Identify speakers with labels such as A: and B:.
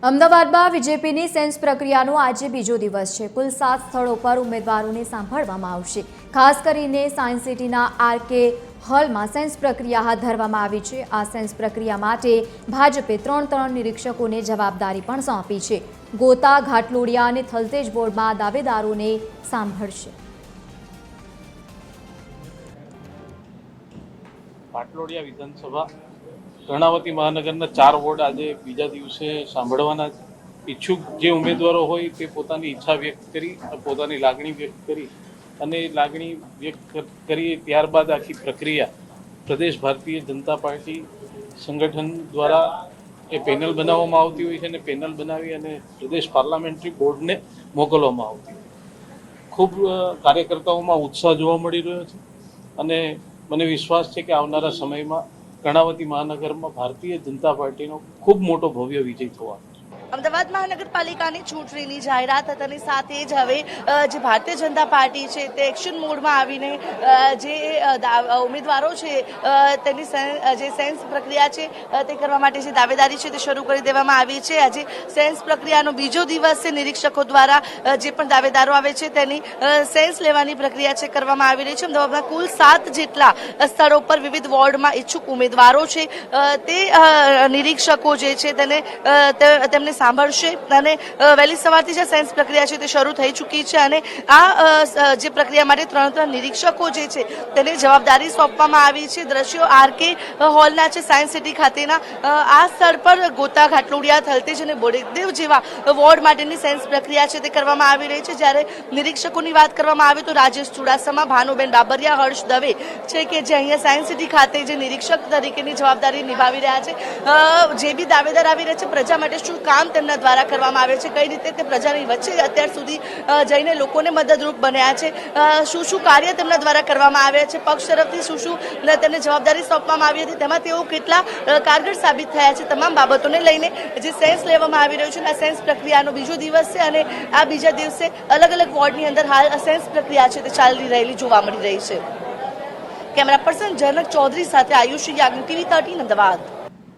A: અમદાવાદમાં બીજેપીની સેન્સ પ્રક્રિયાનો આજે બીજો દિવસ છે। કુલ 7 સ્થળો પર ઉમેદવારોને સાંભળવામાં આવશે। ખાસ કરીને સાયન્સ સિટીના આરકે હોલમાં સેન્સ પ્રક્રિયા હાથ ધરવામાં આવી છે। આ સેન્સ પ્રક્રિયા માટે ભાજપે 3 નિરીક્ષકોને જવાબદારી પણ સોંપી છે। ગોતા, ઘાટલોડિયા અને થલતેજ બોર્ડમાં દાવેદારોને સાંભળશે।
B: ઘાટલોડિયા વિધાનસભા કર્ણાવતી મહાનગરના 4 વોર્ડ આજે બીજા દિવસે સાંભળવાના ઈચ્છુક જે ઉમેદવારો હોય તે પોતાની ઈચ્છા વ્યક્ત કરી, પોતાની લાગણી વ્યક્ત કરી અને લાગણી વ્યક્ત કરી ત્યારબાદ આખી પ્રક્રિયા પ્રદેશ ભારતીય જનતા પાર્ટી સંગઠન દ્વારા એ પેનલ બનાવવામાં આવતી હોય છે અને પેનલ બનાવી અને પ્રદેશ પાર્લામેન્ટરી બોર્ડને મોકલવામાં આવતી હોય। ખૂબ કાર્યકર્તાઓમાં ઉત્સાહ જોવા મળી રહ્યો છે અને મને વિશ્વાસ છે કે આવનારા સમયમાં કર્ણાવતી મહાનગરમાં ભારતીય જનતા પાર્ટીનો ખૂબ મોટો ભવ્ય વિજય થવાનો છે।
C: અમદાવાદ મહાનગરપાલિકાની ચૂંટણીની જાહેરાત થતાની સાથે જ હવે જે ભારતીય જનતા પાર્ટી છે તે એક્શન મોડમાં આવીને જે ઉમેદવારો છે તેની જે સેન્સ પ્રક્રિયા છે તે કરવા માટે જે દાવેદારી છે તે શરૂ કરી દેવામાં આવી છે। આજે સેન્સ પ્રક્રિયાનો બીજો દિવસ છે। નિરીક્ષકો દ્વારા જે પણ દાવેદારો આવે છે તેની સેન્સ લેવાની પ્રક્રિયા છે કરવામાં આવી રહી છે। અમદાવાદમાં કુલ 7 જેટલા સ્થળો પર વિવિધ વોર્ડમાં ઈચ્છુક ઉમેદવારો છે તે નિરીક્ષકો જે છે તેમને સાંભળશે અને વહેલી સવારથી જે સેન્સ પ્રક્રિયા છે તે શરૂ થઈ ચૂકી છે અને આ જે પ્રક્રિયા માટે 3 નિરીક્ષકો જે છે તેને જવાબદારી સોંપવામાં આવી છે। દ્રશ્યો આરકે હોલના છે સાયન્સ સિટી ખાતેના। આ સ્થળ પર ગોતા, ઘાટલોડિયા, થલતેજ અને બોડેદેવ જેવા વોર્ડ માટેની સેન્સ પ્રક્રિયા છે તે કરવામાં આવી રહી છે। જ્યારે નિરીક્ષકોની વાત કરવામાં આવે તો રાજેશ ચુડાસમા, ભાનુબેન બાબરિયા, હર્ષ દવે છે કે જે અહીંયા સાયન્સ સિટી ખાતે જે નિરીક્ષક તરીકેની જવાબદારી નિભાવી રહ્યા છે। જે બી દાવેદાર આવી રહ્યા છે પ્રજા માટે શું કામ તેમના દ્વારા કરવામાં આવે છે, કઈ રીતે તે પ્રજાની વચ્ચે અત્યાર સુધી જઈને લોકોને મદદરૂપ બન્યા છે, શું કાર્ય તેમના દ્વારા કરવામાં આવ્યા છે, પક્ષ તરફથી શું તેમને જવાબદારી સોંપવામાં આવી હતી, તેમાં તેઓ કેટલા કારગર સાબિત થયા છે, તમામ બાબતોને લઈને જે સેન્સ લેવામાં આવી રહ્યું છે। આ સેન્સ પ્રક્રિયાનો બીજો દિવસ છે અને આ બીજા દિવસે અલગ અલગ વોર્ડની અંદર હાલ સેન્સ પ્રક્રિયા છે તે ચાલી રહેલી જોવા મળી રહી છે। કેમેરા પર્સન જનક ચૌધરી સાથે આયુષી યાજ્ઞ, TV 13 અમદાવાદ।